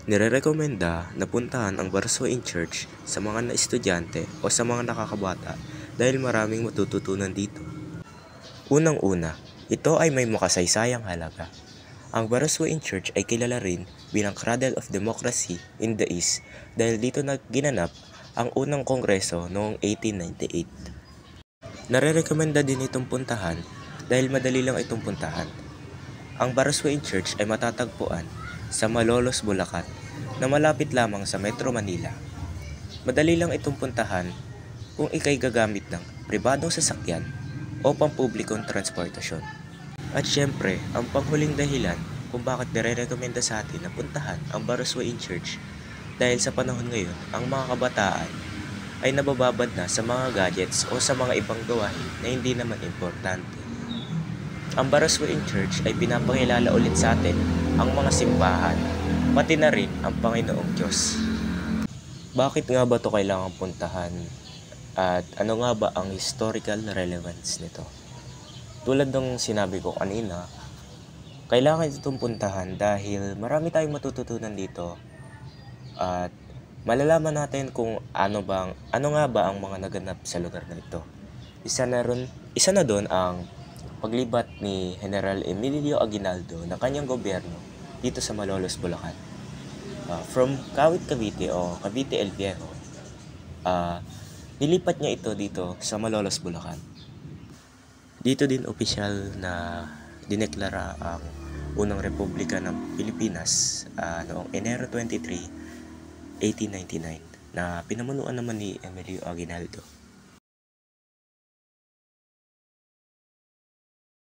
Nirerekomenda na puntahan ang Barsoing Church sa mga estudyante o sa mga nakakabata dahil maraming matututunan dito. Unang-una, ito ay may makasaysayang halaga. Ang Barsoing Church ay kilala rin bilang Cradle of Democracy in the East dahil dito ginanap ang unang kongreso noong 1898. Narerekomenda din itong puntahan dahil madali lang itong puntahan. Ang Barsoing Church ay matatagpuan sa Malolos, Bulacan na malapit lamang sa Metro Manila. Madali lang itong puntahan kung ikay gagamit ng pribadong sasakyan o pampublikong transportasyon. At syempre, ang panghuling dahilan kung bakit nire-recommenda sa atin na puntahan ang Barsoing Church dahil sa panahon ngayon, ang mga kabataan ay nabababad na sa mga gadgets o sa mga ibang gawain na hindi naman importante. Ang Barsoing Church ay pinapakilala ulit sa atin ang mga simbahan, pati na rin ang Panginoong Diyos. Bakit nga ba ito kailangang puntahan? At ano nga ba ang historical relevance nito? Tulad ng sinabi ko kanina, kailangan itong puntahan dahil marami tayong matututunan dito at malalaman natin kung ano nga ba ang mga naganap sa lugar na ito. Isa na doon ang paglibat ni General Emilio Aguinaldo ng kanyang gobyerno dito sa Malolos, Bulacan. From Kawit, Cavite o Cavite El Viejo, nilipat niya ito dito sa Malolos, Bulacan. Dito din opisyal na dineklara ang unang republika ng Pilipinas noong Enero 23, 1899 na pinamunuan naman ni Emilio Aguinaldo.